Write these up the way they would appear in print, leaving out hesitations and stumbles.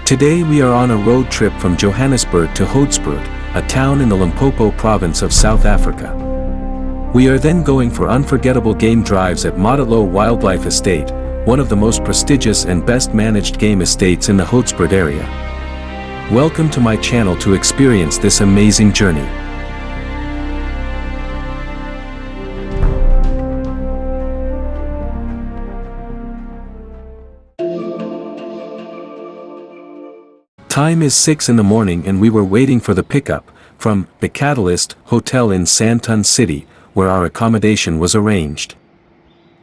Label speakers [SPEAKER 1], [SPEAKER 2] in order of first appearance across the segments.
[SPEAKER 1] Today we are on a road trip from Johannesburg to Hoedspruit, a town in the Limpopo province of South Africa. We are then going for unforgettable game drives at Moditlo Wildlife Estate, one of the most prestigious and best managed game estates in the Hoedspruit area. Welcome to my channel to experience this amazing journey. Time is 6 in the morning and we were waiting for the pickup from the Catalyst Hotel in Sandton City, where our accommodation was arranged.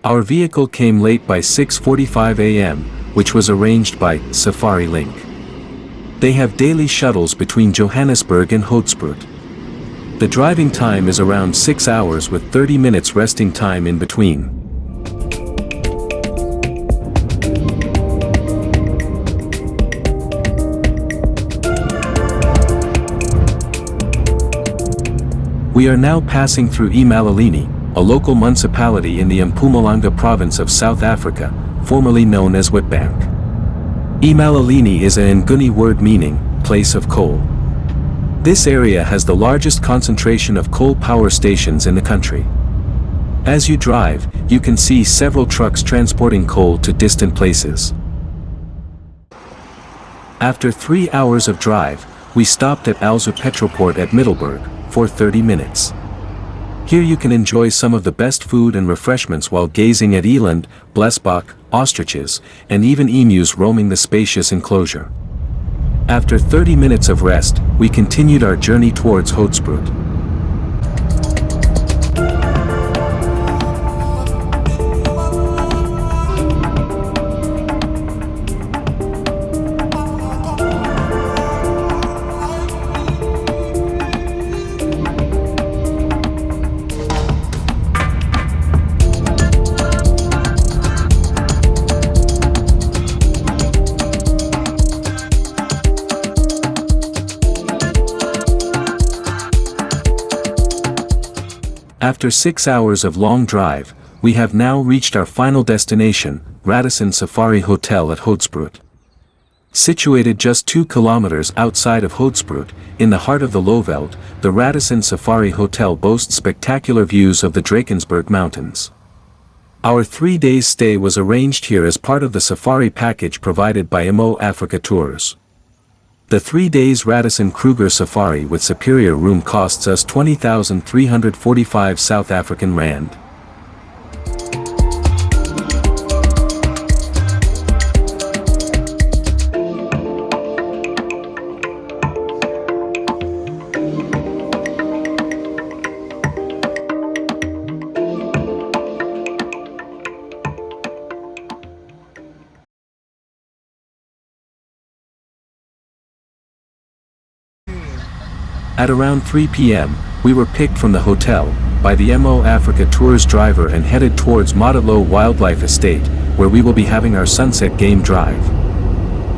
[SPEAKER 1] Our vehicle came late by 6:45 a.m., which was arranged by Safari Link. They have daily shuttles between Johannesburg and Hoedspruit. The driving time is around 6 hours with 30 minutes resting time in between. We are now passing through eMaleleni, a local municipality in the Mpumalanga province of South Africa, formerly known as Witbank. eMaleleni is an Nguni word meaning, place of coal. This area has the largest concentration of coal power stations in the country. As you drive, you can see several trucks transporting coal to distant places. After 3 hours of drive, we stopped at Alzu Petroport at Middelburg for 30 minutes. Here you can enjoy some of the best food and refreshments while gazing at eland, blesbok, ostriches, and even emus roaming the spacious enclosure. After 30 minutes of rest, we continued our journey towards Hoedspruit. After 6 hours of long drive, we have now reached our final destination, Radisson Safari Hotel at Hoedspruit. Situated just 2 kilometers outside of Hoedspruit, in the heart of the Lowveld, the Radisson Safari Hotel boasts spectacular views of the Drakensberg Mountains. Our 3 days stay was arranged here as part of the safari package provided by Mo Afrika Tours. The 3 days Radisson Kruger Safari with superior room costs us 20,345 South African Rand. At around 3 p.m., we were picked from the hotel by the Mo Afrika Tours driver and headed towards Moditlo Wildlife Estate, where we will be having our sunset game drive.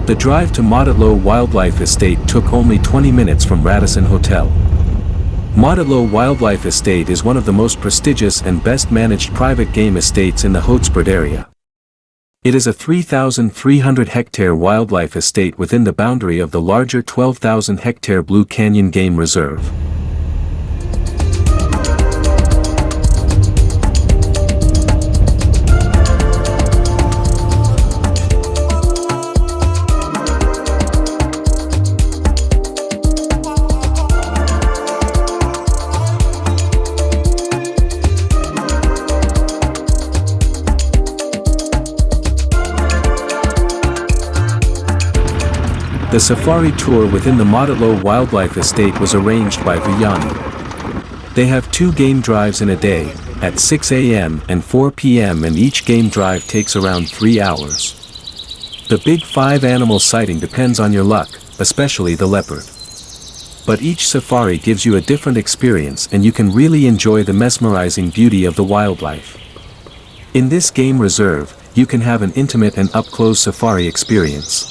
[SPEAKER 1] The drive to Moditlo Wildlife Estate took only 20 minutes from Radisson Hotel. Moditlo Wildlife Estate is one of the most prestigious and best managed private game estates in the Hoedspruit area. It is a 3,300-hectare wildlife estate within the boundary of the larger 12,000-hectare Blue Canyon Game Reserve. The safari tour within the Moditlo Wildlife Estate was arranged by Vuyani. They have 2 game drives in a day, at 6 a.m. and 4 p.m. and each game drive takes around 3 hours. The big 5 animal sighting depends on your luck, especially the leopard. But each safari gives you a different experience and you can really enjoy the mesmerizing beauty of the wildlife. In this game reserve, you can have an intimate and up-close safari experience.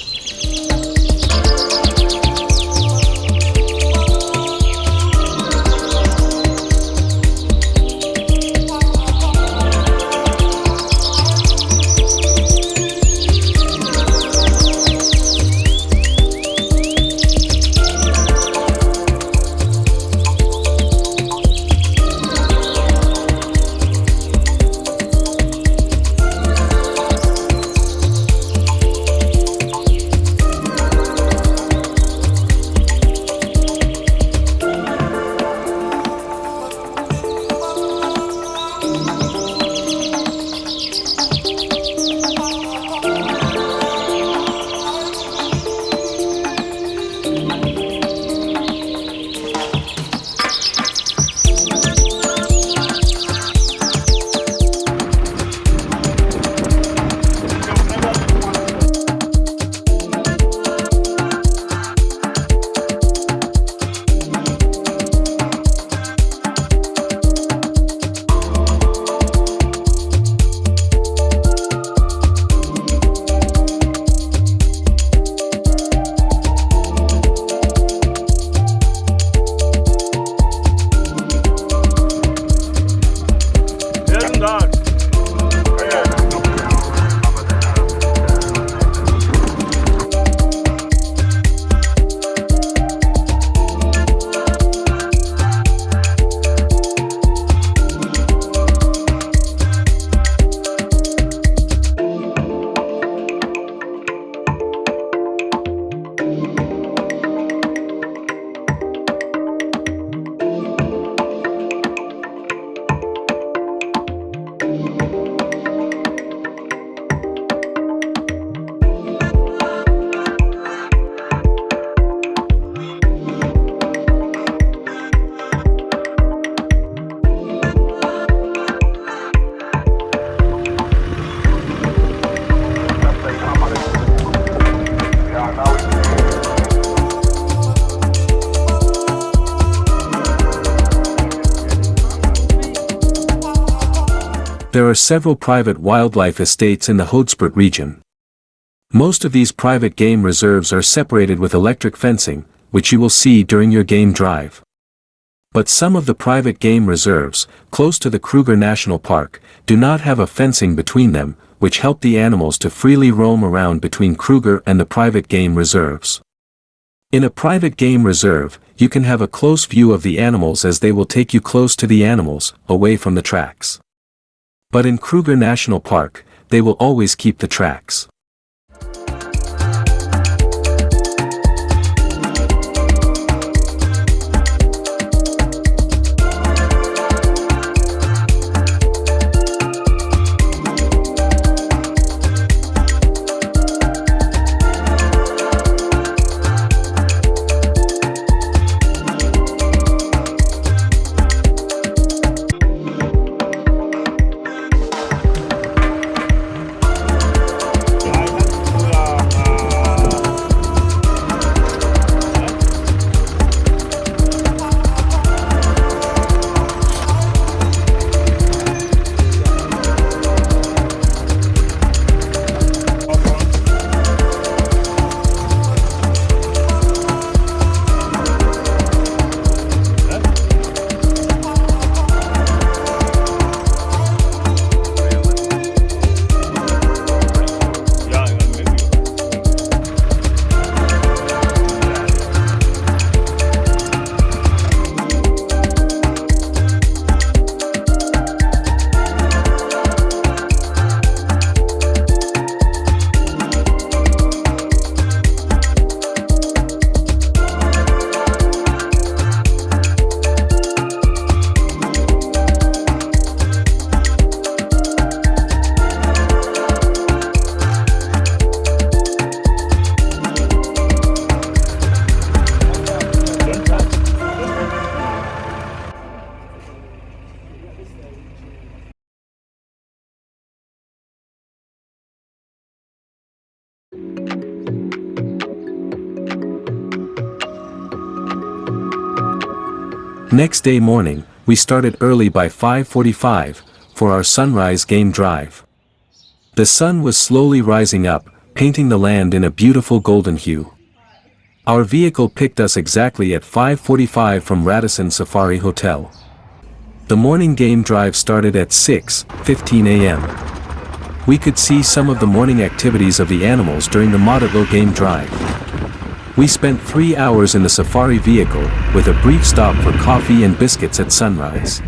[SPEAKER 1] There are several private wildlife estates in the Hoedspruit region. Most of these private game reserves are separated with electric fencing, which you will see during your game drive. But some of the private game reserves, close to the Kruger National Park, do not have a fencing between them, which help the animals to freely roam around between Kruger and the private game reserves. In a private game reserve, you can have a close view of the animals as they will take you close to the animals, away from the tracks. But in Kruger National Park, they will always keep the tracks. Next day morning, we started early by 5:45, for our sunrise game drive. The sun was slowly rising up, painting the land in a beautiful golden hue. Our vehicle picked us exactly at 5:45 from Radisson Safari Hotel. The morning game drive started at 6:15 a.m. We could see some of the morning activities of the animals during the Moditlo game drive. We spent 3 hours in the safari vehicle, with a brief stop for coffee and biscuits at sunrise.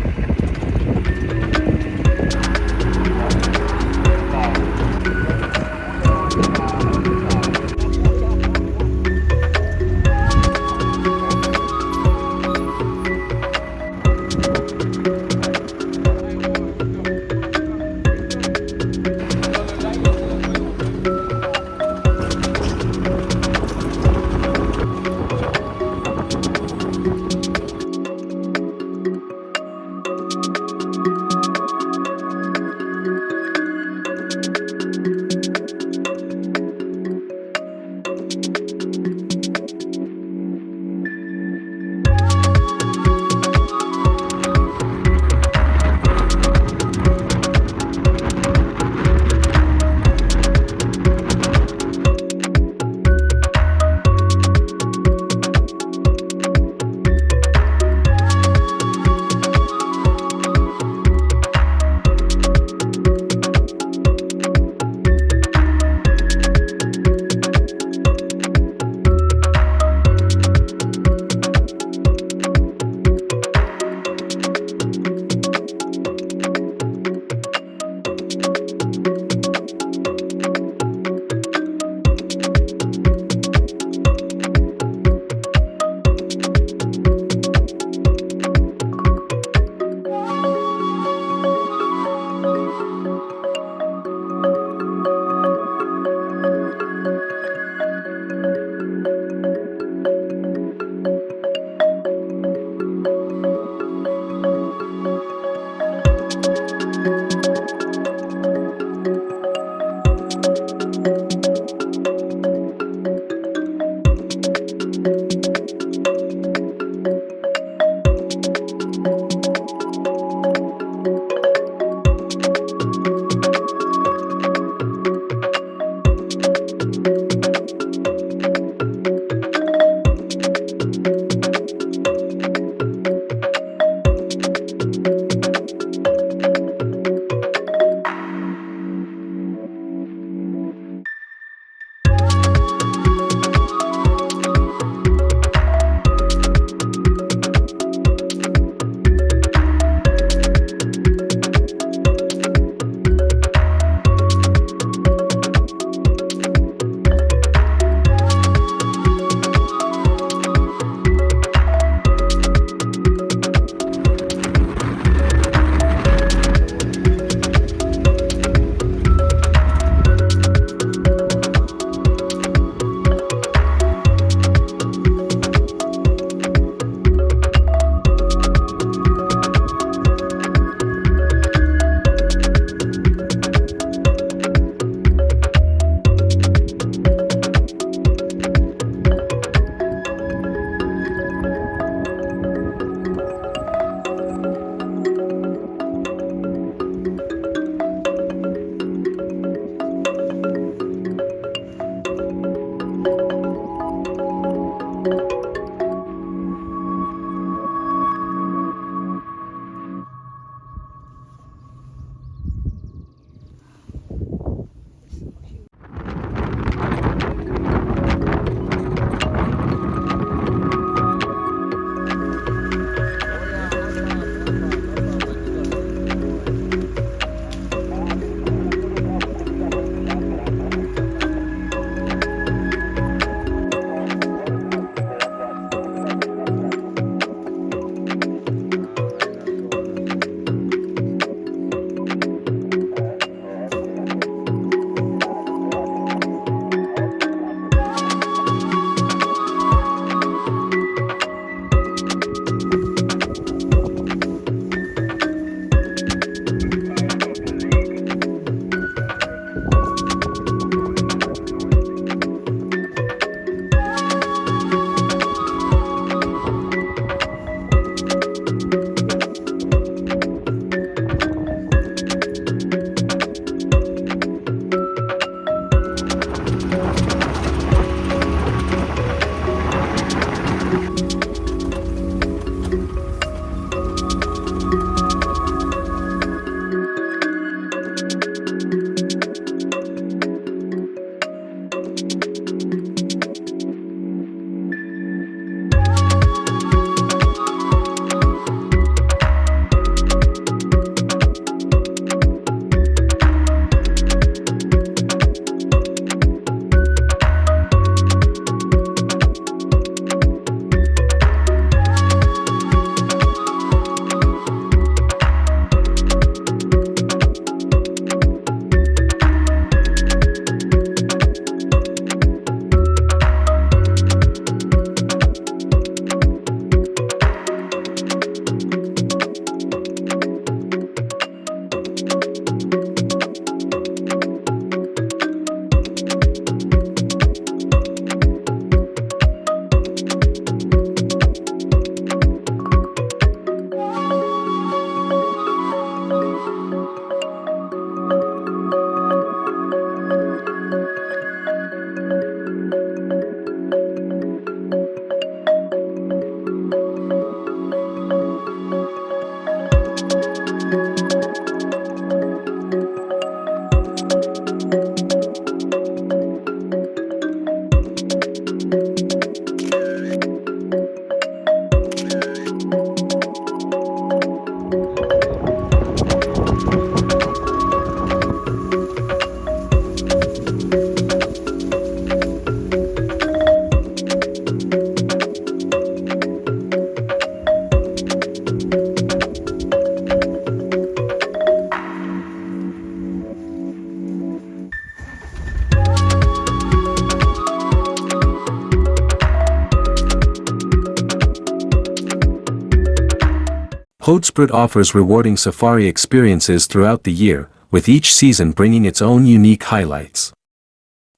[SPEAKER 1] Hoedspruit offers rewarding safari experiences throughout the year, with each season bringing its own unique highlights.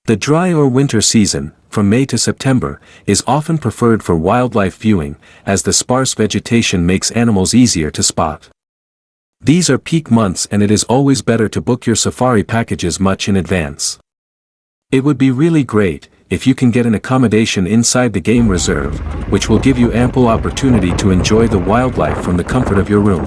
[SPEAKER 1] The dry or winter season, from May to September, is often preferred for wildlife viewing, as the sparse vegetation makes animals easier to spot. These are peak months and it is always better to book your safari packages much in advance. It would be really great if you can get an accommodation inside the game reserve, which will give you ample opportunity to enjoy the wildlife from the comfort of your room.